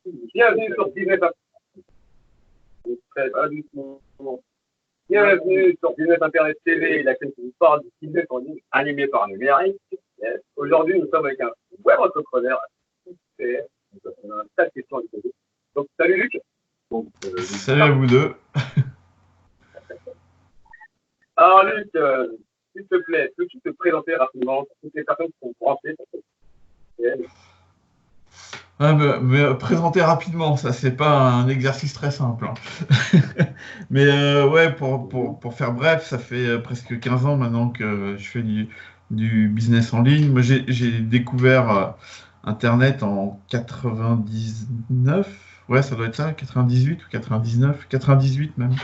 Bienvenue sur Business Bienvenue sur Business Internet TV, la chaîne qui vous parle du business en ligne animé par numérique. Yes. Aujourd'hui, nous sommes avec un web entrepreneur. Donc, on a un tas de questions à lui poser. Donc, salut Luc. Donc, salut à vous deux. Alors Luc, s'il te plaît, peux-tu te présenter rapidement pour toutes les personnes qui sont branchées sur cette mais présenter rapidement, ça c'est pas un exercice très simple. Hein. Mais ouais, pour faire bref, ça fait presque 15 ans maintenant que je fais du business en ligne. Moi j'ai découvert Internet en 99, ouais ça doit être ça, 98 ou 99, 98 même.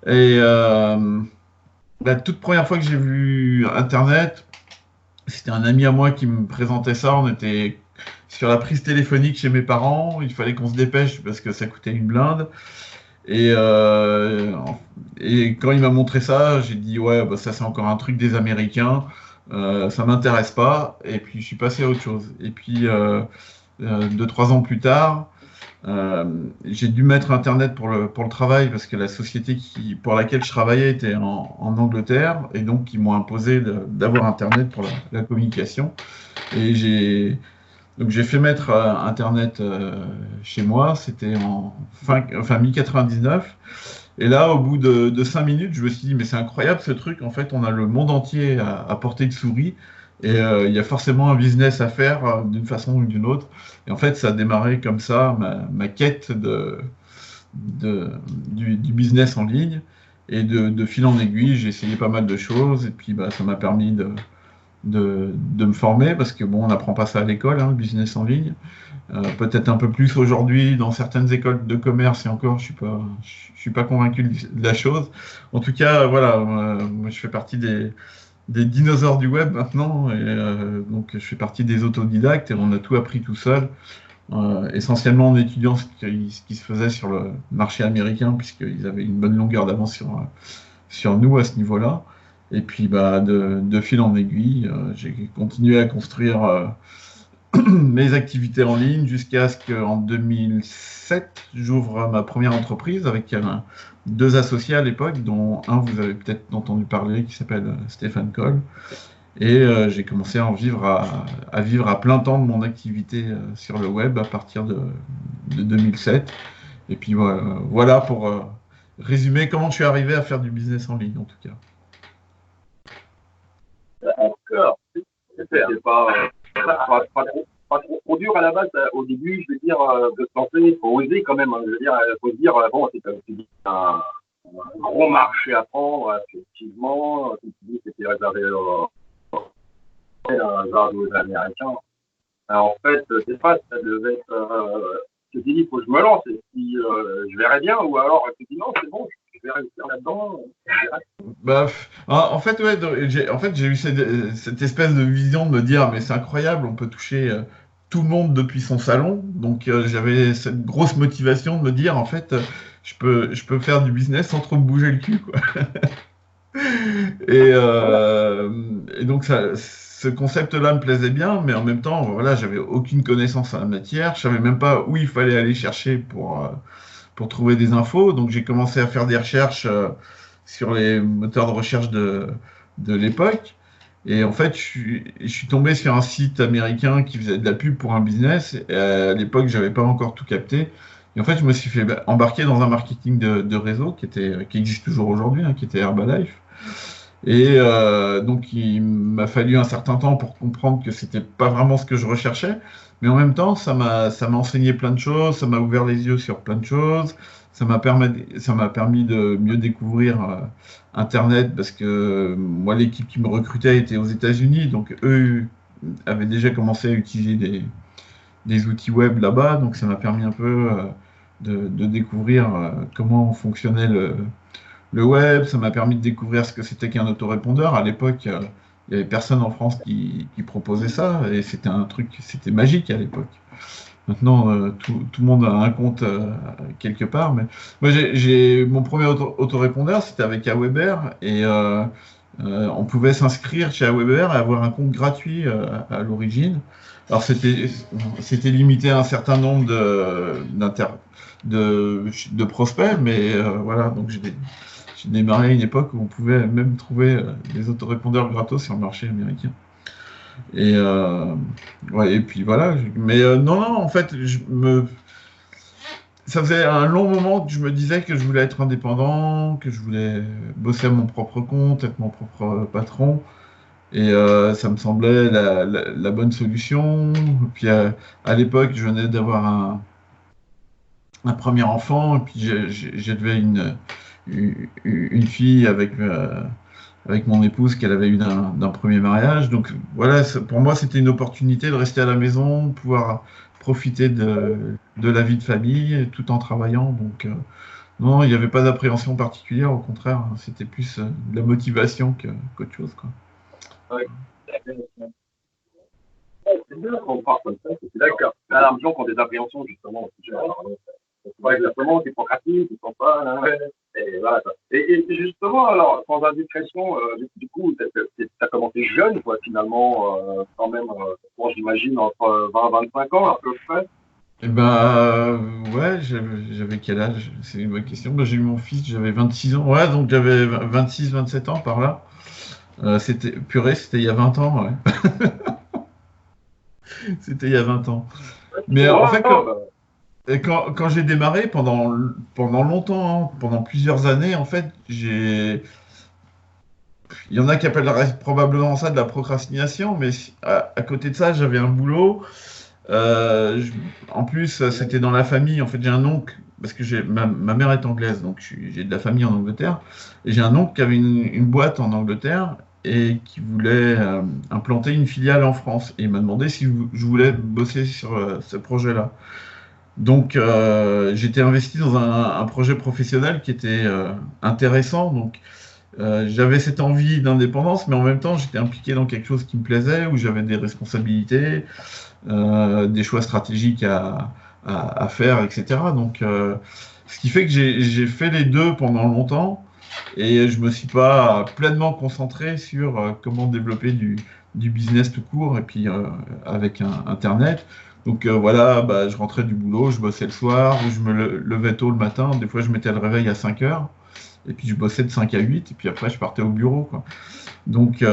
Et la toute première fois que j'ai vu Internet, c'était un ami à moi qui me présentait ça. On était sur la prise téléphonique chez mes parents. Il fallait qu'on se dépêche parce que ça coûtait une blinde. Et quand il m'a montré ça, j'ai dit ouais, bah, ça c'est encore un truc des Américains. Ça m'intéresse pas. Et puis je suis passé à autre chose. Et puis 2-3 ans plus tard, j'ai dû mettre Internet pour le travail parce que la société pour laquelle je travaillais était en Angleterre et donc ils m'ont imposé d'avoir Internet pour la communication. Et j'ai fait mettre Internet chez moi, c'était mi-99. Et là, au bout de 5 minutes, je me suis dit, mais c'est incroyable ce truc, en fait, on a le monde entier à portée de souris. Et il y a forcément un business à faire d'une façon ou d'une autre. Et en fait, ça a démarré comme ça, ma quête du business en ligne. Et de fil en aiguille, j'ai essayé pas mal de choses. Et puis, bah, ça m'a permis de me former, parce que bon, on n'apprend pas ça à l'école, hein, le business en ligne. Peut-être un peu plus aujourd'hui dans certaines écoles de commerce, et encore, je suis pas convaincu de la chose. En tout cas, voilà, moi, je fais partie des dinosaures du web maintenant, et donc je fais partie des autodidactes, et on a tout appris tout seul, essentiellement en étudiant ce qui se faisait sur le marché américain, puisqu'ils avaient une bonne longueur d'avance sur nous à ce niveau-là. Et puis bah, de fil en aiguille, j'ai continué à construire mes activités en ligne jusqu'à ce qu'en 2007, j'ouvre ma première entreprise avec 2 associés à l'époque, dont un vous avez peut-être entendu parler, qui s'appelle Stéphane Coll. Et j'ai commencé à vivre à plein temps de mon activité sur le web à partir de 2007. Et puis voilà pour résumer comment je suis arrivé à faire du business en ligne en tout cas. D'accord. C'est pas trop dur à la base. Au début, je veux dire, de se lancer, il faut oser quand même. Hein. Je veux dire, il faut se dire, bon, c'est un gros marché à prendre, effectivement. Comme tu dis, c'était réservé aux Américains. En fait, c'est pas, ça devait être. Je te dis, il faut que je me lance. Et puis, je verrai bien. Ou alors, je te dis, non, c'est bon, je vais réussir là-dedans. Bah, en fait, ouais, j'ai eu cette espèce de vision de me dire, mais c'est incroyable, on peut toucher tout le monde depuis son salon. Donc, j'avais cette grosse motivation de me dire, en fait, je peux faire du business sans trop me bouger le cul, quoi. Et donc, ce concept-là me plaisait bien, mais en même temps, voilà, j'avais aucune connaissance en la matière. Je savais même pas où il fallait aller chercher pour trouver des infos. Donc, j'ai commencé à faire des recherches sur les moteurs de recherche de l'époque. Et en fait, je suis tombé sur un site américain qui faisait de la pub pour un business. Et à l'époque, j'avais pas encore tout capté. Et en fait, je me suis fait embarquer dans un marketing de réseau qui existe toujours aujourd'hui, hein, qui était Herbalife. Et donc, il m'a fallu un certain temps pour comprendre que c'était pas vraiment ce que je recherchais. Mais en même temps, ça m'a enseigné plein de choses, ça m'a ouvert les yeux sur plein de choses. Ça m'a permis de mieux découvrir Internet parce que moi, l'équipe qui me recrutait était aux États-Unis, donc eux avaient déjà commencé à utiliser des outils web là-bas, donc ça m'a permis un peu de découvrir comment fonctionnait le web. Ça m'a permis de découvrir ce que c'était qu'un autorépondeur. À l'époque, il n'y avait personne en France qui proposait ça, et c'était un truc, c'était magique à l'époque. Maintenant, tout le monde a un compte quelque part. Mais moi, j'ai mon premier autorépondeur, c'était avec Aweber. Et On pouvait s'inscrire chez Aweber et avoir un compte gratuit à l'origine. Alors c'était limité à un certain nombre de prospects, mais voilà, donc j'ai démarré à une époque où on pouvait même trouver des autorépondeurs gratos sur le marché américain. Et, ouais, et puis voilà, mais non, non, en fait, ça faisait un long moment que je me disais que je voulais être indépendant, que je voulais bosser à mon propre compte, être mon propre patron. Et ça me semblait la bonne solution. Puis à l'époque, je venais d'avoir un premier enfant, et puis j'élevais une fille avec mon épouse qu'elle avait eu d'un premier mariage. Donc voilà, pour moi, c'était une opportunité de rester à la maison, de pouvoir profiter de la vie de famille tout en travaillant. Donc non, il n'y avait pas d'appréhension particulière, au contraire, hein, c'était plus de la motivation qu'autre chose, quoi. Ouais. C'est bien qu'on parle comme ça, c'est d'accord. Là, les gens qui ont des appréhensions, justement, c'est pas exactement, qui procrastinent, qui sont pas, hein, et voilà, quoi. Et justement, alors, sans indiscrétion, du coup, t'as commencé jeune, quoi, finalement, quand même, bon, j'imagine, entre 20 et 25 ans, à peu près. Eh ben, ouais, j'avais quel âge? C'est une bonne question. Moi, j'ai eu mon fils, j'avais 26 ans. Ouais, donc j'avais 26, 27 ans par là. C'était il y a 20 ans, ouais. C'était il y a 20 ans. Mais en Oh, fait, bah, quand j'ai démarré, pendant longtemps, hein, pendant plusieurs années, en fait, il y en a qui appelleraient probablement ça de la procrastination, mais à côté de ça, j'avais un boulot. Euh, je- En plus, c'était dans la famille. En fait, j'ai un oncle, parce que ma mère est anglaise, donc j'ai de la famille en Angleterre. Et j'ai un oncle qui avait une boîte en Angleterre et qui voulait implanter une filiale en France. Et il m'a demandé si je voulais bosser sur ce projet-là. Donc, j'étais investi dans un projet professionnel qui était intéressant. Donc, j'avais cette envie d'indépendance, mais en même temps, j'étais impliqué dans quelque chose qui me plaisait, où j'avais des responsabilités, des choix stratégiques à faire, etc. Donc, ce qui fait que j'ai fait les deux pendant longtemps et je me suis pas pleinement concentré sur comment développer du business tout court et puis avec Internet. Donc voilà, bah, je rentrais du boulot, je bossais le soir, ou je me levais tôt le matin. Des fois, je mettais le réveil à 5 heures et puis je bossais de 5 à 8 et puis après, je partais au bureau, quoi. Donc,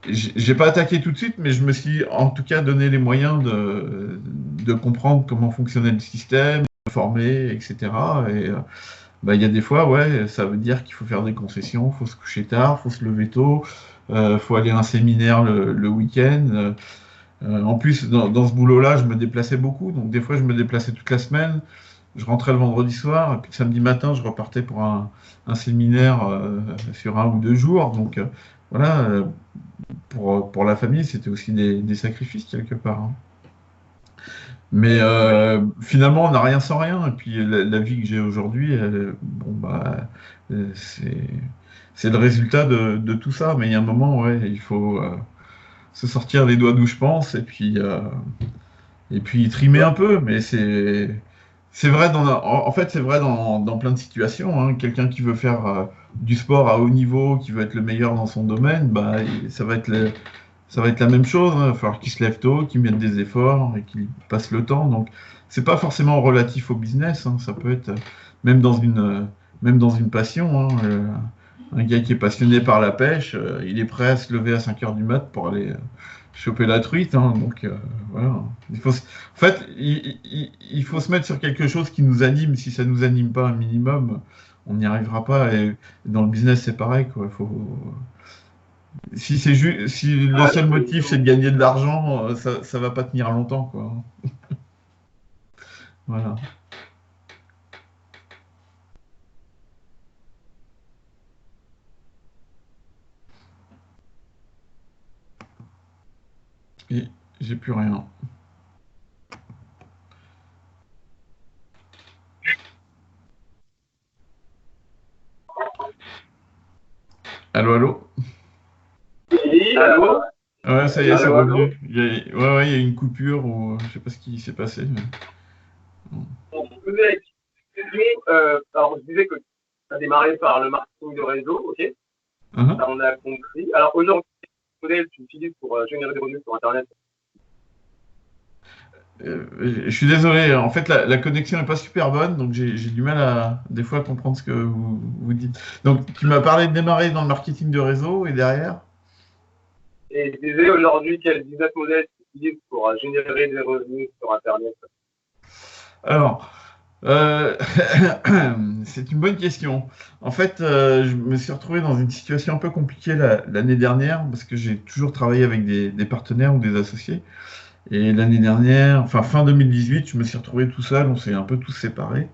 j'ai pas attaqué tout de suite, mais je me suis en tout cas donné les moyens de comprendre comment fonctionnait le système, de me former, etc. Et bah, il y a des fois, ouais, ça veut dire qu'il faut faire des concessions, faut se coucher tard, faut se lever tôt, faut aller à un séminaire le week-end. En plus, dans ce boulot-là, je me déplaçais beaucoup, donc des fois, je me déplaçais toute la semaine. Je rentrais le vendredi soir, et puis le samedi matin, je repartais pour un séminaire sur 1 ou 2 jours. Donc voilà, pour la famille, c'était aussi des sacrifices quelque part, hein. Mais finalement, on n'a rien sans rien. Et puis la vie que j'ai aujourd'hui, bon bah, euh, c'est c'est le résultat de tout ça. Mais il y a un moment, ouais, il faut se sortir les doigts d'où je pense et puis trimer un peu. Mais c'est vrai en fait, c'est vrai dans plein de situations, hein. Quelqu'un qui veut faire du sport à haut niveau, qui veut être le meilleur dans son domaine, bah, ça va être la même chose, hein. Il va falloir qu'il se lève tôt, qu'il mette des efforts et qu'il passe le temps. Donc, c'est pas forcément relatif au business, hein. Ça peut être même même dans une passion, hein. Un gars qui est passionné par la pêche, il est prêt à se lever à 5 heures du mat pour aller choper la truite, hein. Donc, voilà. En fait, il faut se mettre sur quelque chose qui nous anime. Si ça nous anime pas un minimum, on n'y arrivera pas. Et dans le business, c'est pareil, quoi. Si le seul motif c'est de gagner de l'argent, ça va pas tenir longtemps, quoi. Voilà. Et j'ai plus rien. Allô, allô? oui, allô? Ouais, ça y est, c'est Allô, allô? revenu. Ouais, ouais, il y a eu une coupure ou je sais pas ce qui s'est passé. On faisait, alors, je disais que ça a démarré par le marketing de réseau, ok? Uhum. Ça, on a compris. Alors aujourd'hui, quel modèle tu utilises pour générer des revenus sur Internet? Je suis désolé, en fait, la connexion n'est pas super bonne, donc j'ai du mal à, des fois, à comprendre ce que vous dites. Donc, tu m'as parlé de démarrer dans le marketing de réseau et derrière? Et je disais aujourd'hui, quel business model tu utilises pour générer des revenus sur Internet? Alors, c'est une bonne question. En fait, je me suis retrouvé dans une situation un peu compliquée l'année dernière parce que j'ai toujours travaillé avec des partenaires ou des associés. Et l'année dernière, enfin fin 2018, je me suis retrouvé tout seul, on s'est un peu tous séparés.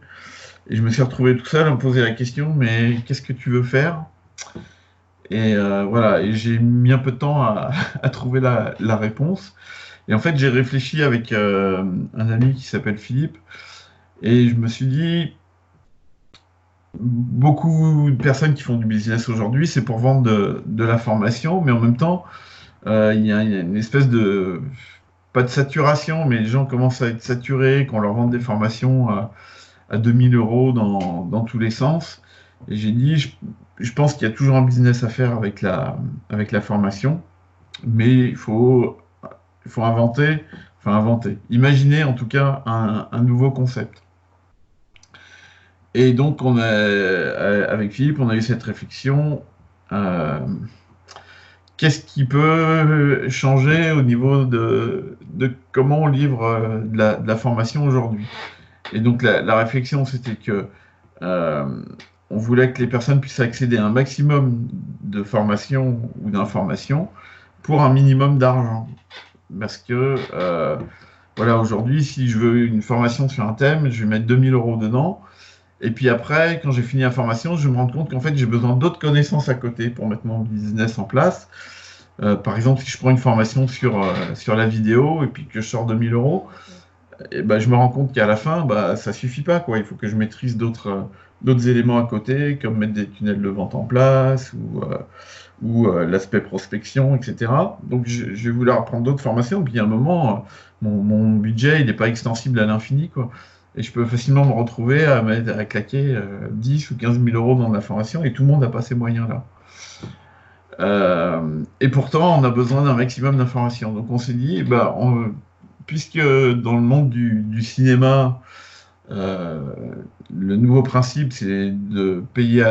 Et je me suis retrouvé tout seul à me poser la question, mais qu'est-ce que tu veux faire? Et voilà, et j'ai mis un peu de temps à trouver la réponse. Et en fait, j'ai réfléchi avec un ami qui s'appelle Philippe, et je me suis dit, beaucoup de personnes qui font du business aujourd'hui, c'est pour vendre de la formation, mais en même temps, il y a une espèce de, pas de saturation, mais les gens commencent à être saturés, qu'on leur vende des formations à 2000 euros dans tous les sens. Et j'ai dit, je pense qu'il y a toujours un business à faire avec la formation, mais il faut inventer, enfin inventer, imaginer en tout cas un nouveau concept. Et donc, avec Philippe, on a eu cette réflexion. euh, Qu'est-ce qui peut changer au niveau de comment on livre de la formation aujourd'hui? Et donc, la réflexion, c'était que euh, on voulait que les personnes puissent accéder à un maximum de formations ou d'informations pour un minimum d'argent. Parce que, voilà, aujourd'hui, si je veux une formation sur un thème, je vais mettre 2000 euros dedans. Et puis après, quand j'ai fini la formation, je me rends compte qu'en fait, j'ai besoin d'autres connaissances à côté pour mettre mon business en place. Par exemple, si je prends une formation sur la vidéo et puis que je sors 2000 euros, et ben, je me rends compte qu'à la fin, bah, ça suffit pas, quoi. Il faut que je maîtrise d'autres éléments à côté, comme mettre des tunnels de vente en place ou l'aspect prospection, etc. Donc, je vais vouloir apprendre d'autres formations. Puis, à un moment, mon budget, il n'est pas extensible à l'infini, quoi. Et je peux facilement me retrouver à claquer 10 ou 15 000 euros dans de la formation et tout le monde n'a pas ces moyens-là. Et pourtant, on a besoin d'un maximum d'informations. Donc, on s'est dit, bah, puisque dans le monde du cinéma, euh, le nouveau principe, c'est de payer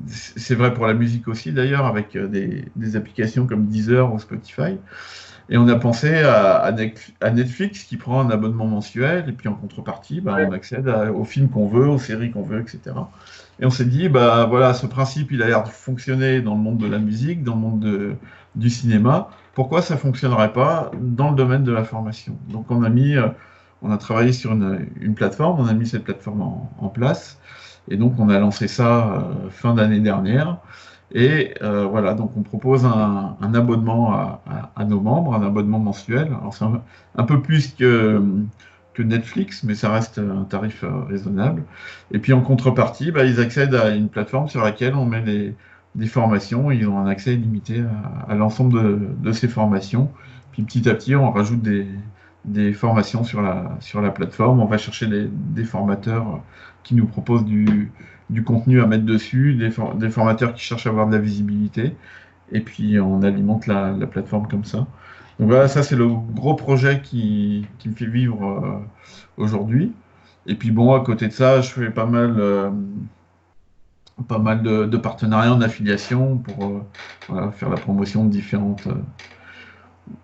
c'est vrai pour la musique aussi d'ailleurs, avec des applications comme Deezer ou Spotify. Et on a pensé à Netflix qui prend un abonnement mensuel et puis en contrepartie, bah, Ouais. on accède aux films qu'on veut, aux séries qu'on veut, etc. Et on s'est dit, bah voilà, ce principe, il a l'air de fonctionner dans le monde de la musique, dans le monde du cinéma. Pourquoi ça fonctionnerait pas dans le domaine de la formation? Donc on a travaillé sur une plateforme, on a mis cette plateforme en place, et donc on a lancé ça fin d'année dernière. Et voilà, donc on propose un abonnement à nos membres, un abonnement mensuel. Alors c'est un peu plus que Netflix, mais ça reste un tarif raisonnable. Et puis en contrepartie, bah, ils accèdent à une plateforme sur laquelle on met des formations. Ils ont un accès illimité à l'ensemble de ces formations. Puis petit à petit, on rajoute des formations sur la plateforme. On va chercher des formateurs qui nous proposent du contenu à mettre dessus, des formateurs qui cherchent à avoir de la visibilité. Et puis on alimente la plateforme comme ça. Donc voilà, ça c'est le gros projet qui me fait vivre aujourd'hui. Et puis bon, à côté de ça, je fais pas mal de partenariats en affiliation pour voilà, faire la promotion de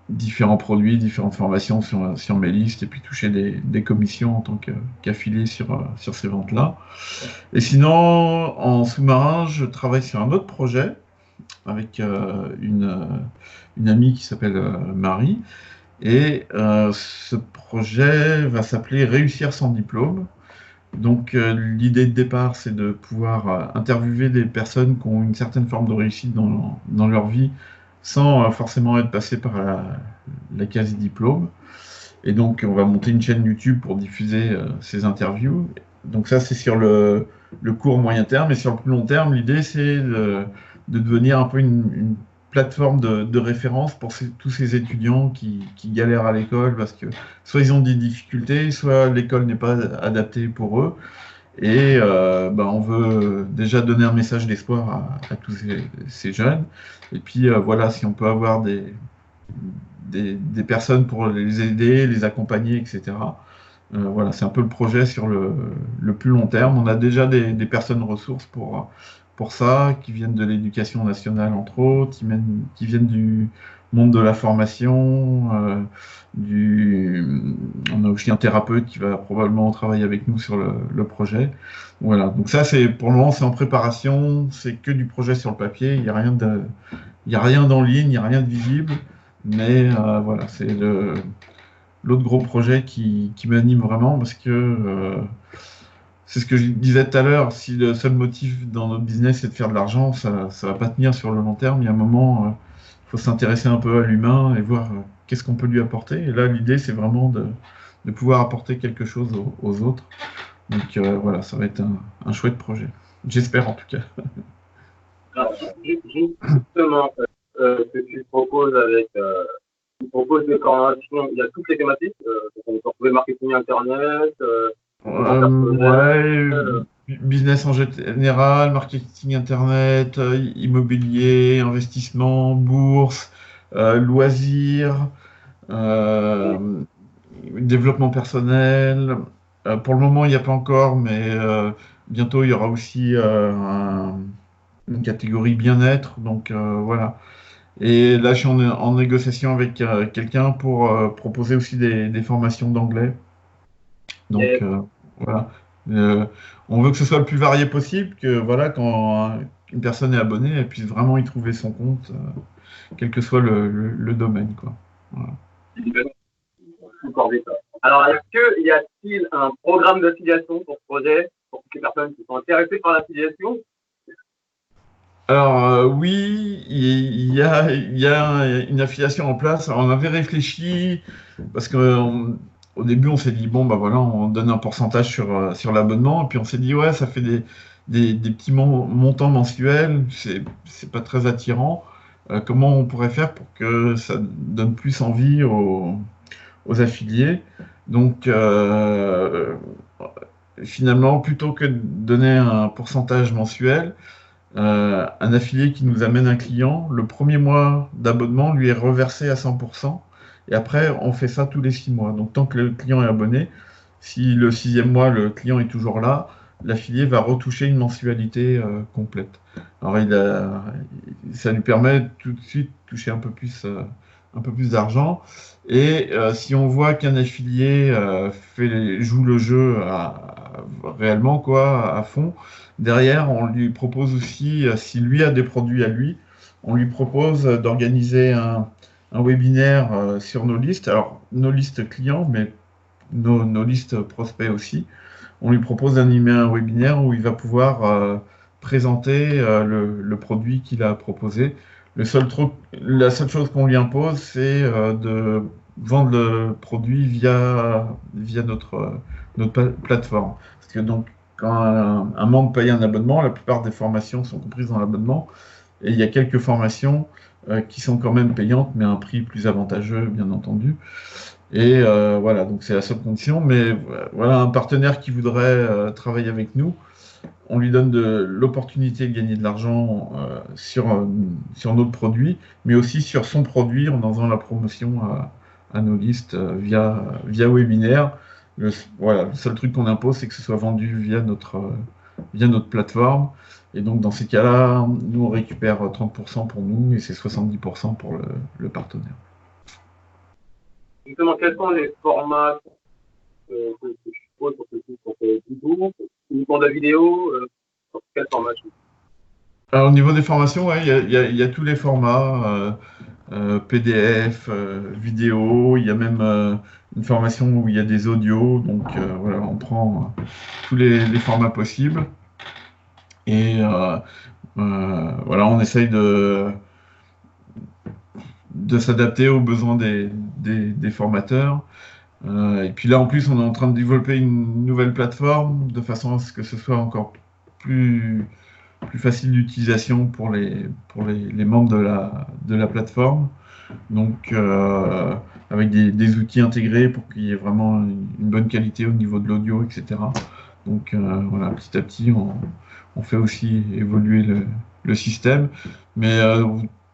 différents produits, différentes formations sur mes listes et puis toucher des commissions en tant qu'affilié sur ces ventes-là. Et sinon, en sous-marin, je travaille sur un autre projet avec une amie qui s'appelle Marie. Et ce projet va s'appeler Réussir sans diplôme. Donc l'idée de départ, c'est de pouvoir interviewer des personnes qui ont une certaine forme de réussite dans leur vie sans forcément être passé par la case diplôme. Et donc on va monter une chaîne YouTube pour diffuser ces interviews. Donc ça, c'est sur le court moyen terme. Et sur le plus long terme, l'idée, c'est de devenir un peu une plateforme de référence pour tous ces étudiants qui galèrent à l'école parce que soit ils ont des difficultés, soit l'école n'est pas adaptée pour eux. Et on veut déjà donner un message d'espoir à tous ces jeunes. Et puis voilà, si on peut avoir des personnes pour les aider, les accompagner, etc. Voilà, c'est un peu le projet sur le plus long terme. On a déjà des personnes ressources pour ça, qui viennent de l'éducation nationale, entre autres, qui viennent du monde de la formation, on a aussi un thérapeute qui va probablement travailler avec nous sur le projet. Voilà, donc ça, pour le moment, c'est en préparation, c'est que du projet sur le papier, il y a rien en ligne, il n'y a rien de visible, mais voilà, c'est l'autre gros projet qui m'anime vraiment parce que c'est ce que je disais tout à l'heure, si le seul motif dans notre business c'est de faire de l'argent, ça ne va pas tenir sur le long terme. Il y a un moment, il faut s'intéresser un peu à l'humain et voir qu'est-ce qu'on peut lui apporter. Et là, l'idée, c'est vraiment de pouvoir apporter quelque chose aux autres. Donc voilà, ça va être un chouette projet. J'espère en tout cas. Alors, justement, ce que tu proposes tu proposes des formations, il y a toutes les thématiques, on peut retrouver marketing internet, Ouais, business en général, marketing internet, immobilier, investissement, bourse, loisirs, euh, développement personnel. Pour le moment, il n'y a pas encore, mais bientôt, il y aura aussi une catégorie bien-être. Donc voilà. Et là, je suis en négociation avec quelqu'un pour proposer aussi des formations d'anglais. Donc et voilà. Euh, on veut que ce soit le plus varié possible, que voilà, quand une personne est abonnée, elle puisse vraiment y trouver son compte, quel que soit le domaine, quoi. Voilà. encore vite. Alors, y a-t-il un programme d'affiliation pour ce projet, pour toutes les personnes qui sont intéressées par l'affiliation? Alors oui, il y a une affiliation en place. Alors, on avait réfléchi parce qu'au début on s'est dit bon bah voilà on donne un pourcentage sur l'abonnement et puis on s'est dit ouais ça fait des petits montants mensuels, c'est pas très attirant. Comment on pourrait faire pour que ça donne plus envie aux affiliés? Donc finalement plutôt que de donner un pourcentage mensuel, un affilié qui nous amène un client, le premier mois d'abonnement lui est reversé à 100%. Et après, on fait ça tous les 6 mois. Donc, tant que le client est abonné, si le 6e mois, le client est toujours là, l'affilié va retoucher une mensualité complète. Alors, ça lui permet tout de suite de toucher un peu plus d'argent. Et si on voit qu'un affilié joue le jeu réellement, quoi, à fond, derrière, on lui propose aussi, si lui a des produits à lui, on lui propose d'organiser un webinaire sur nos listes. Alors, nos listes clients, mais nos listes prospects aussi. On lui propose d'animer un webinaire où il va pouvoir présenter le produit qu'il a proposé. La seule chose qu'on lui impose, c'est de vendre le produit via notre plateforme. Parce que donc, quand un membre paye un abonnement, la plupart des formations sont comprises dans l'abonnement. Et il y a quelques formations qui sont quand même payantes, mais à un prix plus avantageux, bien entendu. Et voilà, donc c'est la seule condition. Mais voilà, un partenaire qui voudrait travailler avec nous, on lui donne l'opportunité de gagner de l'argent sur notre produit, mais aussi sur son produit en faisant la promotion à nos listes via webinaire. Voilà, le seul truc qu'on impose, c'est que ce soit vendu via notre plateforme. Et donc, dans ces cas-là, nous, on récupère 30% pour nous et c'est 70% pour le partenaire. Justement, quels sont les formats que je propose pour ce cours, uniquement de la vidéo, sur quel format? Alors, au niveau des formations, ouais, il y a tous les formats, PDF, vidéo, il y a même une formation où il y a des audios, donc voilà, on prend tous les formats possibles. Et voilà, on essaye de s'adapter aux besoins des formateurs. Et puis là, en plus, on est en train de développer une nouvelle plateforme de façon à ce que ce soit encore plus facile d'utilisation pour les membres de la plateforme. Donc, avec des outils intégrés pour qu'il y ait vraiment une bonne qualité au niveau de l'audio, etc. Donc voilà, petit à petit, on fait aussi évoluer le système. Mais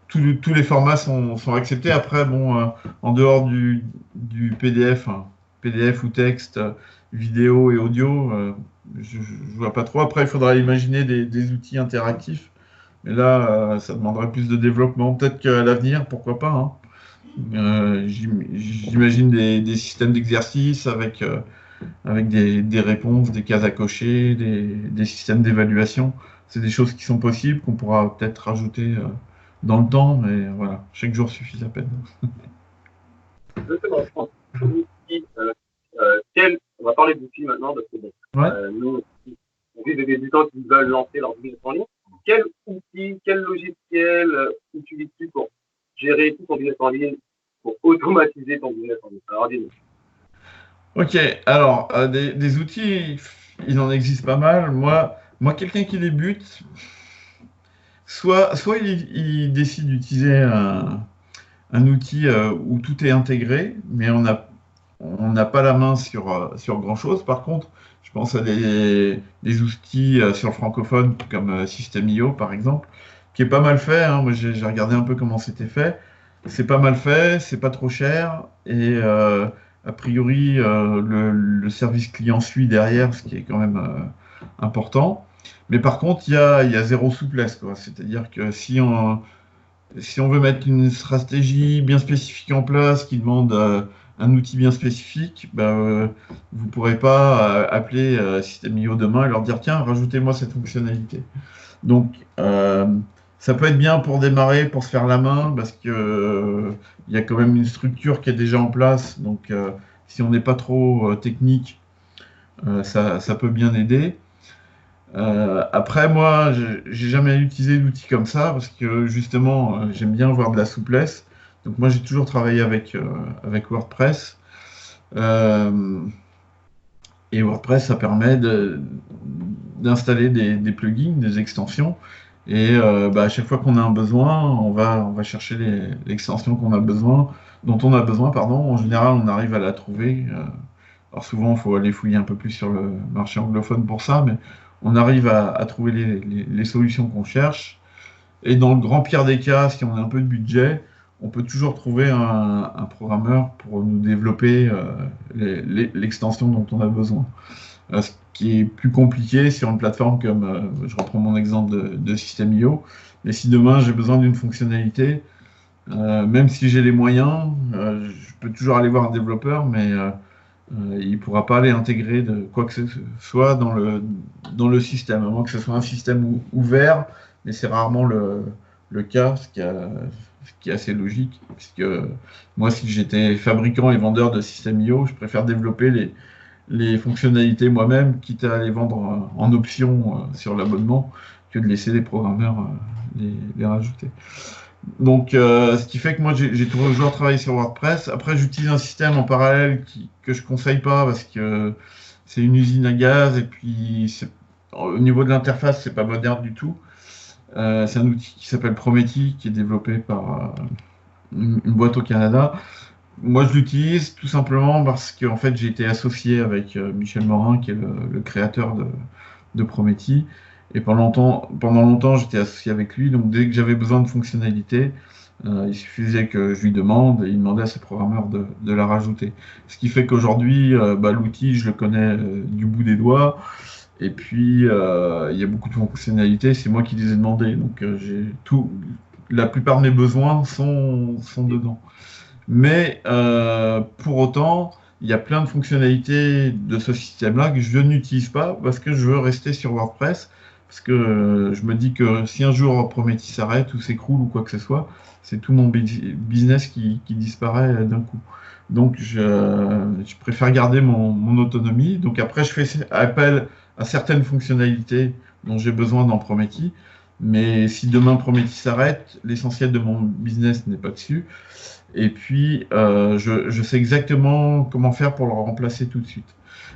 tous les formats sont acceptés. Après, bon, en dehors du PDF, hein, PDF ou texte, vidéo et audio, je ne vois pas trop. Après, il faudra imaginer des outils interactifs. Mais là, ça demanderait plus de développement. Peut-être qu'à l'avenir, pourquoi pas, hein. J'imagine des systèmes d'exercice avec des réponses, des cases à cocher, des systèmes d'évaluation. C'est des choses qui sont possibles, qu'on pourra peut-être rajouter dans le temps, mais voilà, chaque jour suffit à peine. Exactement. Je pense que l'outil, on va parler d'outils maintenant, parce que bon, Ouais. nous, on vit des débutants qui veulent lancer leur business en ligne. Quel outil, quel logiciel utilises-tu pour gérer tout ton business en ligne, pour automatiser ton business en ligne? Alors, dis-nous. Ok, alors, des outils, il en existe pas mal. Moi quelqu'un qui débute, soit il décide d'utiliser un outil où tout est intégré, mais on n'a pas la main sur grand-chose. Par contre, je pense à des outils sur le francophone comme System.io par exemple, qui est pas mal fait, hein. Moi, j'ai regardé un peu comment c'était fait. C'est pas mal fait, c'est pas trop cher et a priori le service client suit derrière, ce qui est quand même important. Mais par contre, il y a zéro souplesse, quoi. C'est-à-dire que si on veut mettre une stratégie bien spécifique en place qui demande un outil bien spécifique, vous ne pourrez pas appeler System.io demain et leur dire tiens, rajoutez-moi cette fonctionnalité. Donc, ça peut être bien pour démarrer, pour se faire la main, parce que il y a quand même une structure qui est déjà en place. Donc, si on n'est pas trop technique, ça peut bien aider. Après, moi, j'ai jamais utilisé d'outils comme ça parce que justement, j'aime bien avoir de la souplesse. Donc moi, j'ai toujours travaillé avec WordPress. Euh, et WordPress, ça permet d'installer des plugins, des extensions. Et à chaque fois qu'on a un besoin, on va chercher l'extension qu'on a besoin, dont on a besoin, pardon. En général, on arrive à la trouver. Alors souvent, il faut aller fouiller un peu plus sur le marché anglophone pour ça, mais on arrive à trouver les solutions qu'on cherche. Et dans le grand pire des cas, si on a un peu de budget, on peut toujours trouver un programmeur pour nous développer l'extension dont on a besoin. Ce qui est plus compliqué sur une plateforme comme, je reprends mon exemple de System.io, mais si demain j'ai besoin d'une fonctionnalité, même si j'ai les moyens, je peux toujours aller voir un développeur, mais il ne pourra pas aller intégrer de quoi que ce soit dans le système, à moins que ce soit un système ouvert, mais c'est rarement le cas, ce qui est assez logique, puisque moi, si j'étais fabricant et vendeur de System.io, je préfère développer les fonctionnalités moi-même, quitte à les vendre en option sur l'abonnement, que de laisser les programmeurs les rajouter. Donc, ce qui fait que moi, j'ai toujours travaillé sur WordPress. Après, j'utilise un système en parallèle que je conseille pas parce que c'est une usine à gaz et puis au niveau de l'interface, c'est pas moderne du tout. C'est un outil qui s'appelle Promethi, qui est développé par une boîte au Canada. Moi, je l'utilise tout simplement parce qu'en fait, j'ai été associé avec Michel Morin, qui est le créateur de Promethi. Et pendant longtemps, j'étais associé avec lui. Donc, dès que j'avais besoin de fonctionnalités, il suffisait que je lui demande et il demandait à ses programmeurs de la rajouter. Ce qui fait qu'aujourd'hui, l'outil, je le connais du bout des doigts. Et puis, il y a beaucoup de fonctionnalités. C'est moi qui les ai demandées. Donc, la plupart de mes besoins sont dedans. Mais pour autant, il y a plein de fonctionnalités de ce système-là que je n'utilise pas parce que je veux rester sur WordPress. Parce que je me dis que si un jour Prometheus s'arrête ou s'écroule ou quoi que ce soit, c'est tout mon business qui disparaît d'un coup. Donc je préfère garder mon autonomie. Donc après, je fais appel à certaines fonctionnalités dont j'ai besoin dans Prometheus. Mais si demain Prometheus s'arrête, l'essentiel de mon business n'est pas dessus. Et puis, je sais exactement comment faire pour le remplacer tout de suite.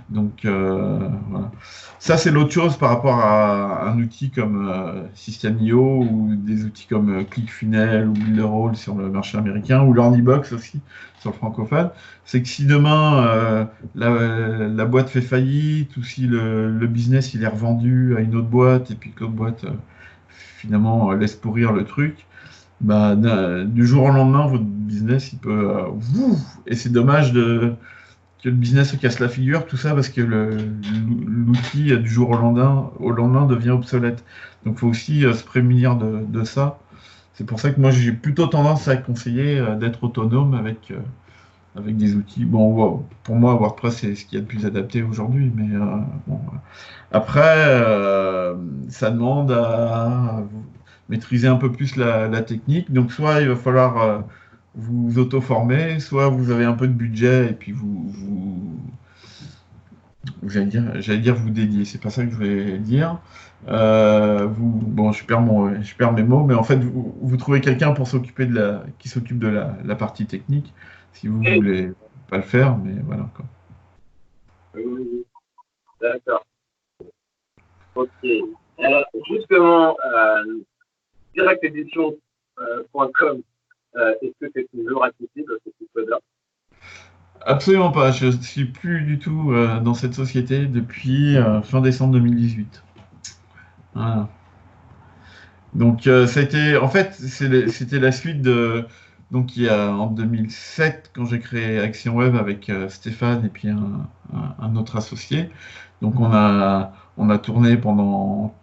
Donc, voilà. Ça, c'est l'autre chose par rapport à un outil comme System.io ou des outils comme ClickFunnels ou Builderall sur le marché américain ou Learnybox aussi sur le francophone. C'est que si demain la boîte fait faillite ou si le business il est revendu à une autre boîte et puis que l'autre boîte finalement laisse pourrir le truc, bah, du jour au lendemain, votre business il peut et c'est dommage que le business se casse la figure, tout ça, parce que l'outil, du jour au lendemain devient obsolète. Donc, il faut aussi se prémunir de ça. C'est pour ça que moi, j'ai plutôt tendance à conseiller d'être autonome avec des outils. Bon, pour moi, WordPress, c'est ce qu'il y a de plus adapté aujourd'hui. Mais bon, après, ça demande à maîtriser un peu plus la technique. Donc, soit il va falloir vous auto-former, soit vous avez un peu de budget et puis j'allais dire vous dédier. C'est pas ça que je voulais dire. Bon, je perds mes mots, mais en fait, vous trouvez quelqu'un pour s'occuper qui s'occupe de la partie technique, si vous voulez pas le faire, mais voilà, quoi. D'accord. Ok. Alors, justement, directedition.com, est-ce que c'est toujours accessible ce site web-là? Absolument pas. Je ne suis plus du tout dans cette société depuis fin décembre 2018. Voilà. Donc, ça a été, en fait, c'était la suite de. Donc, il y a en 2007, quand j'ai créé Action Web avec Stéphane et puis un autre associé. Donc, on a tourné pendant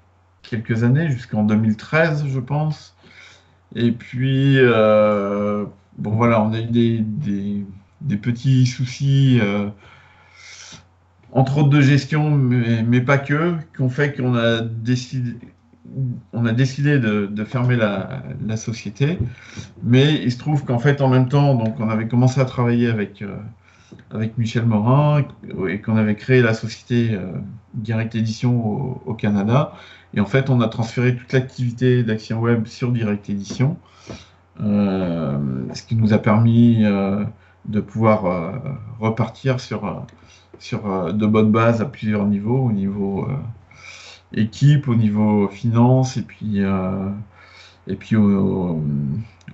quelques années, jusqu'en 2013, je pense. Et puis, bon, voilà, on a eu des petits soucis, entre autres de gestion, mais pas que, qui ont fait on a décidé de fermer la société. Mais il se trouve qu'en fait, en même temps, donc, on avait commencé à travailler avec Michel Morin et qu'on avait créé la société Direct Édition au Canada. Et en fait, on a transféré toute l'activité d'Action Web sur Direct Édition, ce qui nous a permis de pouvoir repartir sur de bonnes bases à plusieurs niveaux, au niveau équipe, au niveau finance et puis au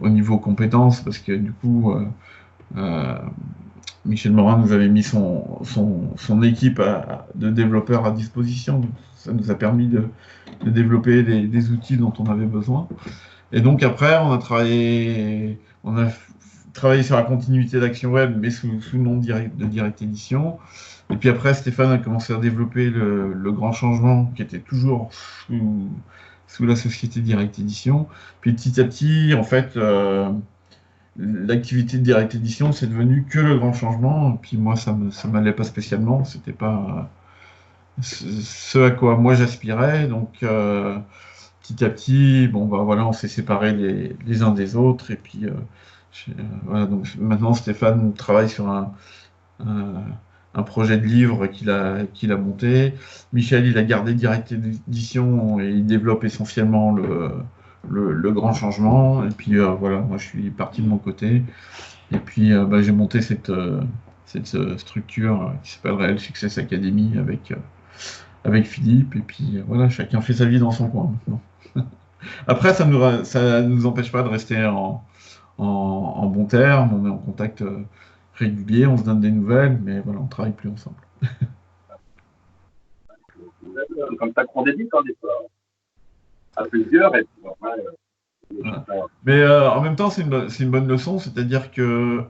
niveau compétences, parce que du coup, euh, Michel Morin nous avait mis son équipe de développeurs à disposition. Donc ça nous a permis de développer des outils dont on avait besoin. Et donc après, on a travaillé sur la continuité d'Action Web, mais sous le nom de Direct Édition. Et puis après, Stéphane a commencé à développer le grand changement qui était toujours sous la société Direct Édition. Puis petit à petit, en fait, l'activité de Direct Édition, c'est devenu que le grand changement. Et puis moi, ça m'allait pas spécialement. C'était pas ce à quoi moi j'aspirais. Donc petit à petit, bon bah voilà, on s'est séparés les uns des autres. Et puis voilà, donc maintenant Stéphane travaille sur un- un projet de livre qu'il a monté. Michel, il a gardé Direct Édition et il développe essentiellement le grand changement. Et puis voilà, moi je suis parti de mon côté. Et puis bah, j'ai monté cette structure qui s'appelle Real Success Academy avec Philippe. Et puis voilà, chacun fait sa vie dans son coin maintenant. Après, ça nous empêche pas de rester en bon terme. On est en contact régulier, on se donne des nouvelles, mais voilà, on travaille plus ensemble. C'est comme ça qu'on débute, hein, des fois. À plusieurs, et puis normal. Voilà. Mais en même temps, c'est une bonne leçon, c'est-à-dire que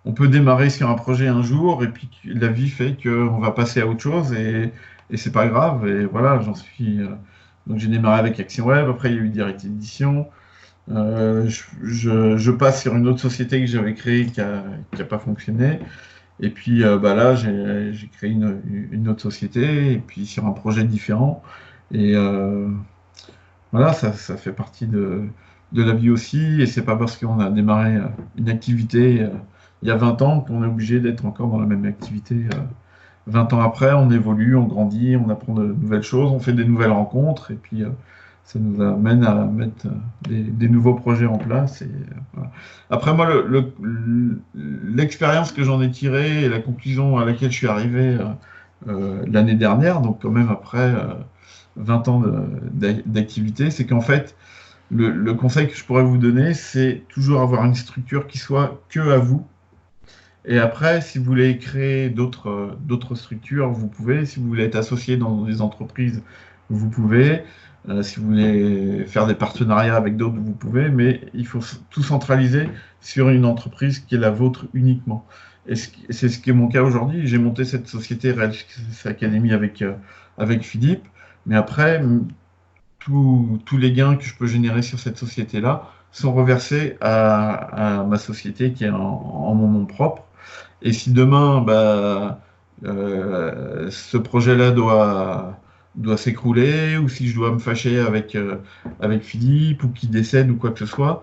on peut démarrer sur un projet un jour et puis la vie fait qu'on va passer à autre chose et c'est pas grave. Et voilà, donc j'ai démarré avec Action Web, après il y a eu Direct Édition. Je passe sur une autre société que j'avais créée qui a pas fonctionné. Et puis bah là, j'ai créé une autre société et puis sur un projet différent. Et voilà, ça fait partie de la vie aussi. Et c'est pas parce qu'on a démarré une activité il y a 20 ans qu'on est obligé d'être encore dans la même activité. 20 ans après, on évolue, on grandit, on apprend de nouvelles choses, on fait des nouvelles rencontres. Et puis ça nous amène à mettre des nouveaux projets en place. Et, voilà. Après, moi, l'expérience que j'en ai tirée et la conclusion à laquelle je suis arrivé l'année dernière, donc quand même après 20 ans d'activité, c'est qu'en fait, le conseil que je pourrais vous donner, c'est toujours avoir une structure qui soit que à vous. Et après, si vous voulez créer d'autres structures, vous pouvez. Si vous voulez être associé dans des entreprises, vous pouvez. Si vous voulez faire des partenariats avec d'autres, vous pouvez. Mais il faut tout centraliser sur une entreprise qui est la vôtre uniquement. Et c'est ce qui est mon cas aujourd'hui. J'ai monté cette société Real Academy avec Philippe. Mais après, tous les gains que je peux générer sur cette société-là sont reversés à ma société qui est en mon nom propre. Et si demain, ce projet-là doit s'écrouler, ou si je dois me fâcher avec Philippe, ou qu'il décède, ou quoi que ce soit,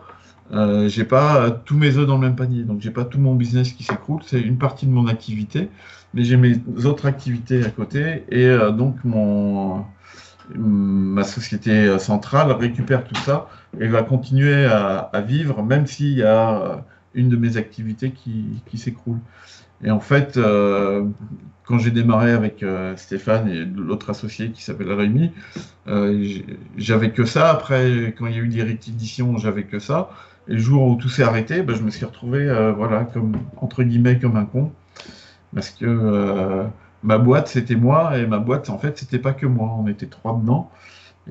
j'ai pas tous mes œufs dans le même panier. Donc, j'ai pas tout mon business qui s'écroule. C'est une partie de mon activité, mais j'ai mes autres activités à côté. Et donc, ma société centrale récupère tout ça et va continuer à vivre, même s'il y a une de mes activités qui s'écroule. Et en fait, quand j'ai démarré avec Stéphane et l'autre associé qui s'appelle Rémi, j'avais que ça. Après, quand il y a eu des réquisitions, j'avais que ça. Et le jour où tout s'est arrêté, je me suis retrouvé, voilà, comme, entre guillemets, comme un con. Parce que ma boîte, c'était moi, et ma boîte, en fait, c'était pas que moi. On était 3 dedans.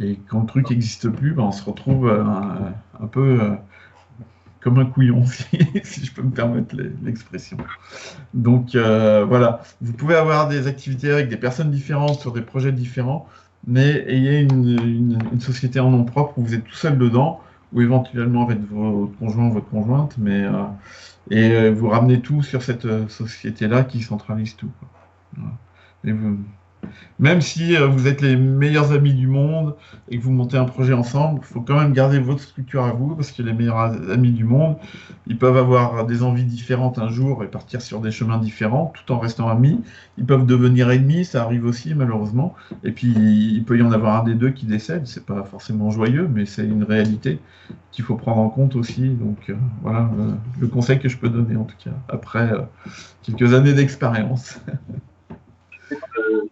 Et quand le truc n'existe plus, on se retrouve un peu comme un couillon, si je peux me permettre l'expression. Donc voilà, vous pouvez avoir des activités avec des personnes différentes sur des projets différents, mais ayez une société en nom propre où vous êtes tout seul dedans, ou éventuellement avec votre conjoint ou votre conjointe, et vous ramenez tout sur cette société-là qui centralise tout. Voilà. Et même si vous êtes les meilleurs amis du monde et que vous montez un projet ensemble, il faut quand même garder votre structure à vous, parce que les meilleurs amis du monde, ils peuvent avoir des envies différentes un jour et partir sur des chemins différents tout en restant amis. Ils peuvent devenir ennemis, ça arrive aussi malheureusement. Et puis il peut y en avoir un des deux qui décède, c'est pas forcément joyeux, mais c'est une réalité qu'il faut prendre en compte aussi. Donc voilà le conseil que je peux donner en tout cas, après quelques années d'expérience. Je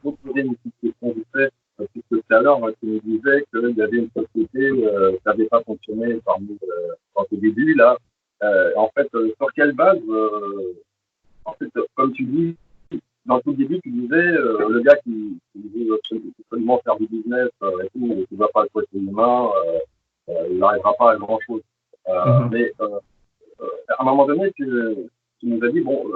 vous posais une petite question vite fait, puisque tout à l'heure, tu nous disais qu'il y avait une société qui n'avait pas fonctionné dans tes débuts, là. En fait, sur quelle base, en fait, comme tu dis, dans tout le début, tu disais, le gars qui veut absolument faire du business et tout, qui ne va pas le côté humain, il n'arrivera pas à grand-chose. Mais à un moment donné, tu nous as dit, bon,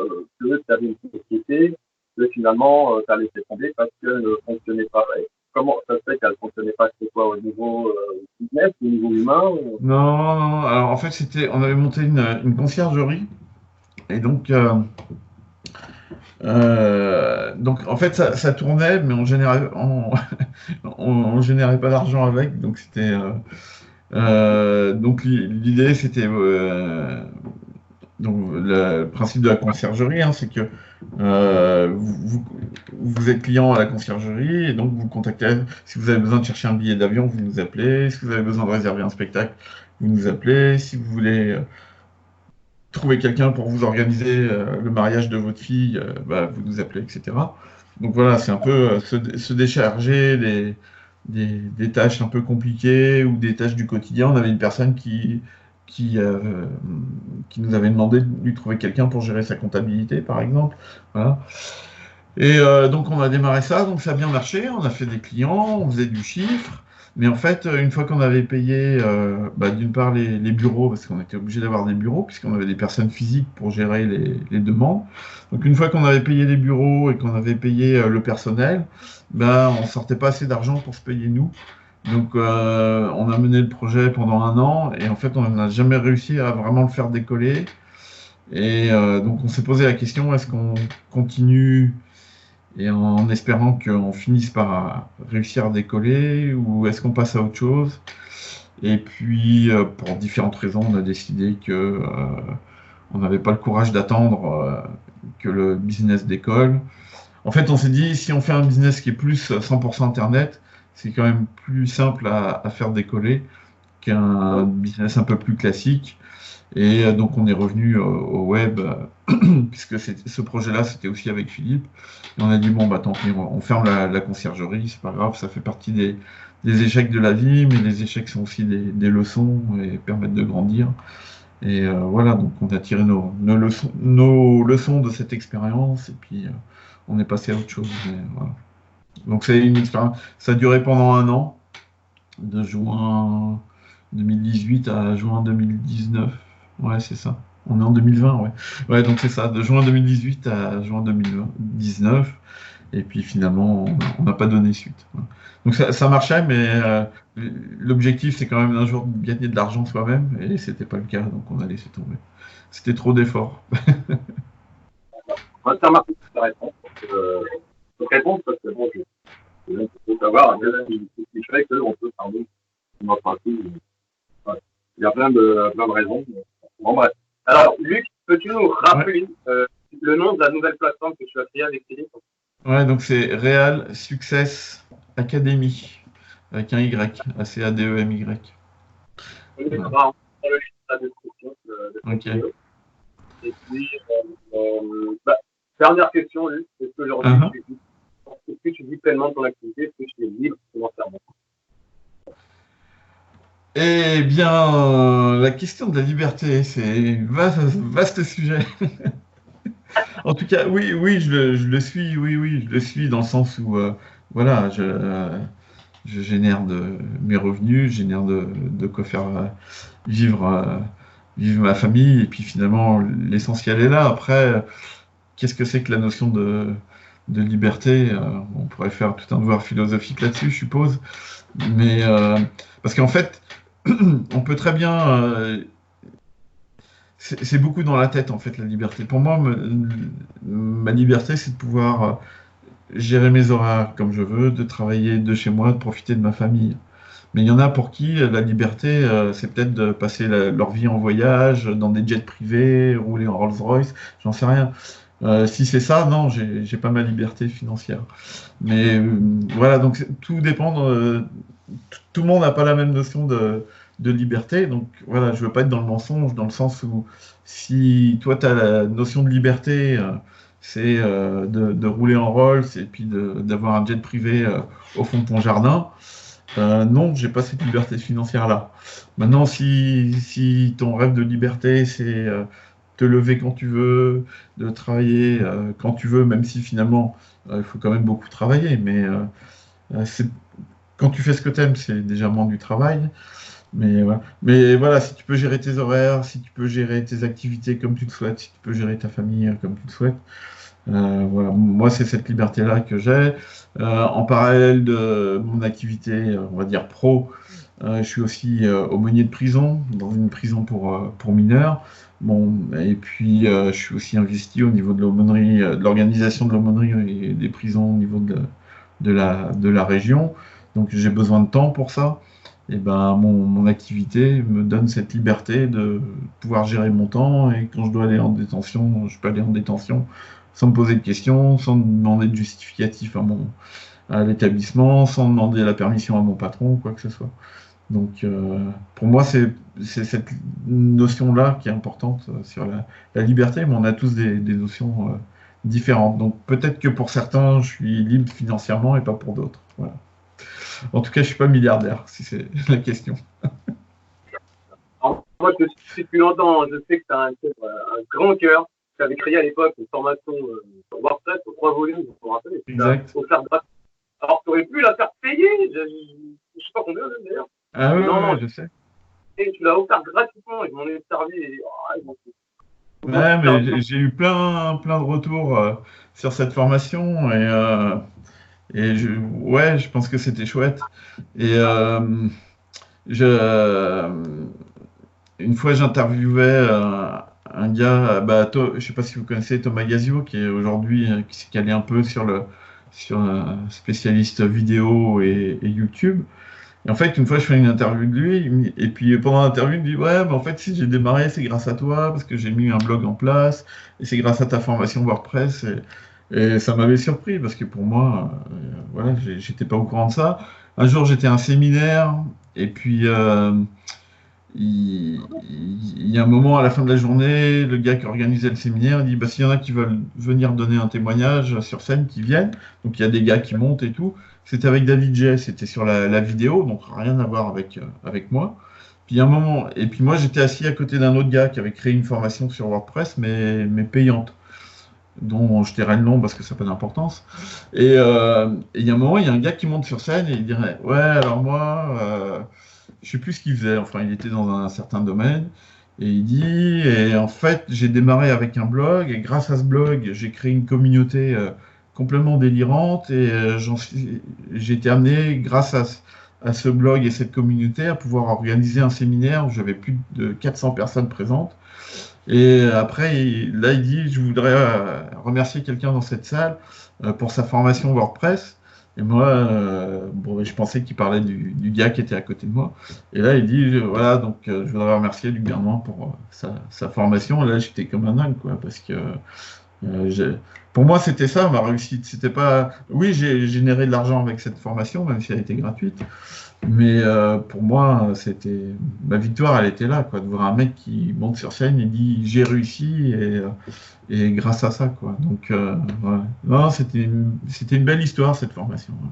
que tu avais une société, que finalement, tu as laissé tomber parce qu'elle ne fonctionnait pas. Et comment ça se fait qu'elle ne fonctionnait pas? C'est quoi, au niveau business, au niveau humain Non. Alors en fait, on avait monté une conciergerie. Et donc en fait, ça tournait, mais on générait pas d'argent avec. Donc c'était donc l'idée, c'était donc le principe de la conciergerie, hein, c'est que vous êtes client à la conciergerie et donc vous contactez. Si vous avez besoin de chercher un billet d'avion, vous nous appelez. Si vous avez besoin de réserver un spectacle, vous nous appelez. Si vous voulez trouver quelqu'un pour vous organiser le mariage de votre fille, vous nous appelez, etc. Donc voilà, c'est un peu se décharger des tâches un peu compliquées ou des tâches du quotidien. On avait une personne qui nous avait demandé de lui trouver quelqu'un pour gérer sa comptabilité, par exemple. Voilà. Et donc on a démarré ça, donc ça a bien marché, on a fait des clients, on faisait du chiffre, mais en fait, une fois qu'on avait payé, d'une part les bureaux, parce qu'on était obligé d'avoir des bureaux, puisqu'on avait des personnes physiques pour gérer les demandes. Donc une fois qu'on avait payé les bureaux et qu'on avait payé le personnel, on sortait pas assez d'argent pour se payer nous. Donc on a mené le projet pendant 1 an, et en fait on n'a jamais réussi à vraiment le faire décoller. Et donc on s'est posé la question, est-ce qu'on continue et en espérant qu'on finisse par réussir à décoller, ou est-ce qu'on passe à autre chose? Et puis, pour différentes raisons, on a décidé que on n'avait pas le courage d'attendre que le business décolle. En fait, on s'est dit, si on fait un business qui est plus 100% Internet, c'est quand même plus simple à faire décoller qu'un business un peu plus classique. Et donc, on est revenu au web, puisque ce projet-là, c'était aussi avec Philippe. Et on a dit, bon, bah tant pis, on ferme la conciergerie, c'est pas grave, ça fait partie des échecs de la vie, mais les échecs sont aussi des leçons et permettent de grandir. Et voilà, donc on a tiré nos leçons de cette expérience, et puis on est passé à autre chose. Mais voilà. Donc, c'est une expérience, ça a duré pendant un an, de juin 2018 à juin 2019. Ouais, c'est ça. On est en 2020, ouais. Ouais, donc c'est ça, de juin 2018 à juin 2019. Et puis finalement, on n'a pas donné suite. Voilà. Donc ça marchait, mais l'objectif, c'est quand même un jour de gagner de l'argent soi-même. Et c'était pas le cas, donc on a laissé tomber. C'était trop d'efforts. Ouais, ça marche, ta réponse. Cette réponse, parce que bon, il faut savoir, ce qui fait qu'on peut parler de notre partie. Ouais. Il y a plein de raisons. Bon, bref. Alors, Luc, peux-tu nous rappeler le nom de la nouvelle plateforme que tu as créée avec Philippe? Ouais, donc c'est Real Success Academy, avec un Y, ACADEMY. On mettra dans le lien de la description de cette Ok. vidéo. Et puis, dernière question, Luc, est-ce qu'aujourd'hui, est-ce que tu vis pleinement de ton activité? Est-ce que tu es libre financièrement? Eh bien, la question de la liberté, c'est vaste sujet. En tout cas, oui, je le suis, oui, je le suis dans le sens où, voilà, je génère mes revenus, je génère de quoi faire vivre, vivre ma famille, et puis finalement, l'essentiel est là. Après, qu'est-ce que c'est que la notion de liberté? On pourrait faire tout un devoir philosophique là-dessus, je suppose. Mais parce qu'en fait, on peut très bien. C'est beaucoup dans la tête, en fait, la liberté. Pour moi, ma liberté, c'est de pouvoir gérer mes horaires comme je veux, de travailler de chez moi, de profiter de ma famille. Mais il y en a pour qui la liberté, c'est peut-être de passer leur vie en voyage, dans des jets privés, rouler en Rolls-Royce, j'en sais rien. Si c'est ça, non, j'ai pas ma liberté financière. Mais voilà, donc tout dépend. Tout le monde n'a pas la même notion de liberté. Donc voilà, je veux pas être dans le mensonge, dans le sens où si toi, tu as la notion de liberté, c'est de rouler en Rolls et puis d'avoir un jet privé au fond de ton jardin. Non, j'ai pas cette liberté financière-là. Maintenant, si ton rêve de liberté, c'est te lever quand tu veux, de travailler quand tu veux, même si finalement, il faut quand même beaucoup travailler, mais c'est quand tu fais ce que tu aimes, c'est déjà moins du travail. Mais voilà, si tu peux gérer tes horaires, si tu peux gérer tes activités comme tu le souhaites, si tu peux gérer ta famille comme tu le souhaites, voilà, moi, c'est cette liberté-là que j'ai. En parallèle de mon activité, on va dire pro, je suis aussi aumônier de prison, dans une prison pour mineurs. Bon, et puis, je suis aussi investi au niveau de l'aumônerie, de l'organisation de l'aumônerie et des prisons au niveau de la région. Donc, j'ai besoin de temps pour ça. Et ben, mon activité me donne cette liberté de pouvoir gérer mon temps. Et quand je dois aller en détention, je peux aller en détention sans me poser de questions, sans demander de justificatif à l'établissement, sans demander la permission à mon patron, quoi que ce soit. Donc, pour moi, c'est cette notion-là qui est importante sur la liberté, mais on a tous des notions différentes. Donc, peut-être que pour certains, je suis libre financièrement et pas pour d'autres. Voilà. En tout cas, je suis pas milliardaire, si c'est la question. Alors, moi, je suis depuis longtemps, je sais que tu as un grand cœur. Tu avais créé à l'époque une formation sur WordPress aux 3 volumes, je me rappelle, et tu l'as Exact. offert gratuit. Alors, tu aurais pu la faire payer, je ne sais pas combien d'ailleurs. Ah oui, Non, je sais. et tu l'as offert gratuitement, et je m'en ai servi. Et, Ouais, mais j'ai eu plein de retours sur cette formation ouais, je pense que c'était chouette. Et je, une fois, j'interviewais un gars, je sais pas si vous connaissez Thomas Gazio, qui est aujourd'hui, qui s'est calé un peu sur un spécialiste vidéo et YouTube. Et en fait, une fois, je fais une interview de lui, et puis pendant l'interview, il me dit, ouais, mais en fait, si j'ai démarré, c'est grâce à toi, parce que j'ai mis un blog en place, et c'est grâce à ta formation WordPress, et ça m'avait surpris, parce que pour moi, voilà, j'étais pas au courant de ça. un jour, j'étais à un séminaire, et puis il y a un moment à la fin de la journée, le gars qui organisait le séminaire dit bah, s'il y en a qui veulent venir donner un témoignage sur scène, qui viennent. Donc il y a des gars qui montent et tout. C'était avec David J, c'était sur la vidéo, donc rien à voir avec moi. Puis il y a un moment, et puis moi j'étais assis à côté d'un autre gars qui avait créé une formation sur WordPress, mais payante, dont je tairai le nom parce que ça n'a pas d'importance. Et il y a un moment, il y a un gars qui monte sur scène et il dirait ouais, alors moi. Je sais plus ce qu'il faisait, enfin il était dans un certain domaine, et il dit, et en fait j'ai démarré avec un blog, et grâce à ce blog j'ai créé une communauté complètement délirante, et j'ai été amené grâce à ce blog et cette communauté à pouvoir organiser un séminaire où j'avais plus de 400 personnes présentes. Et après, là il dit, je voudrais remercier quelqu'un dans cette salle pour sa formation WordPress. Et moi, bon, je pensais qu'il parlait du gars qui était à côté de moi. Et là, il dit, voilà, donc je voudrais remercier Luc Bernoin pour sa formation. Et là, j'étais comme un dingue, quoi, parce que pour moi, c'était ça, ma réussite. C'était pas... Oui, j'ai généré de l'argent avec cette formation, même si elle était gratuite. Mais pour moi, c'était ma victoire, elle était là, quoi, de voir un mec qui monte sur scène et dit j'ai réussi et grâce à ça, quoi. Donc, ouais. Non, c'était une belle histoire cette formation. Ouais.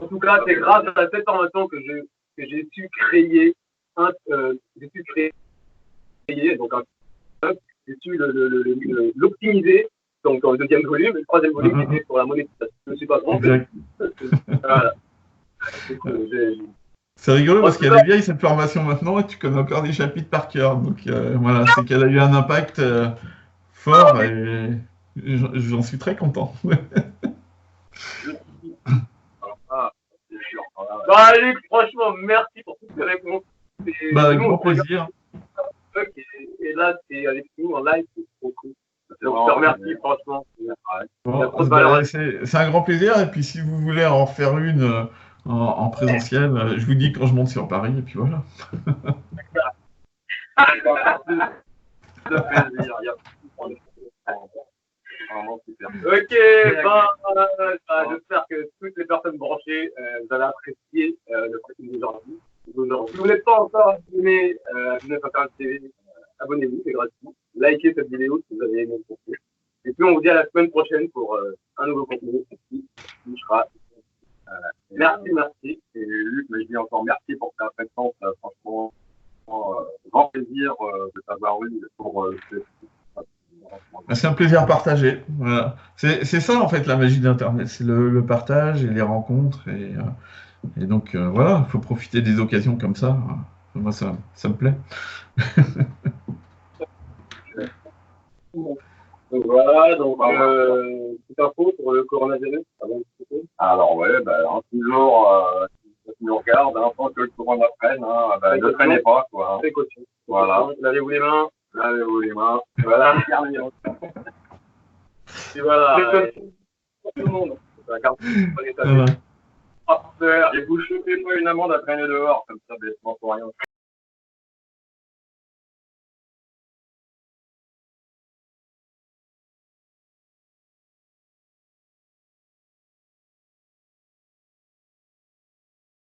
En tout cas, c'est grâce à cette formation que j'ai su créer donc un blog, j'ai su l'optimiser. Donc dans le deuxième volume, le troisième volume, c'était pour la monétisation. Je ne me suis pas trompé. Voilà. C'est rigolo parce qu'elle est vieille cette formation maintenant et tu connais encore des chapitres par cœur. Donc voilà, c'est qu'elle a eu un impact fort et j'en suis très content. Bah, Luc, franchement, merci pour toutes ces réponses. Bah, avec grand plaisir. Et là, c'est avec nous en live, c'est trop cool. Donc, je te remercie, franchement. Bon, c'est un grand plaisir. Et puis, si vous voulez en faire une en présentiel, je vous dis quand je monte sur Paris. Et puis voilà. Ok, j'espère que toutes les personnes branchées, vous avez apprécié le contenu d'aujourd'hui. Si vous n'êtes pas encore abonné à Business Internet TV, abonnez-vous, c'est gratuit. Likez cette vidéo si vous avez aimé le contenu. Et puis on vous dit à la semaine prochaine pour un nouveau contenu qui sera. Merci. Et Luc, je dis encore merci pour ta présence. Franchement, grand plaisir de t'avoir eu pour c'est un plaisir partagé. Voilà. C'est ça en fait la magie d'Internet, c'est le partage et les rencontres. Et donc voilà, il faut profiter des occasions comme ça. Moi, ça me plaît. Voilà, donc petite info sur le coronavirus. Alors ouais, si tu nous regardes, tant que le corona freine, ne freinez pas, quoi. Précaution. Voilà. Lavez-vous les mains. Voilà. Et voilà. Tout le monde. Et vous chopez pas une amende à traîner dehors, comme ça, bêtement pour rien.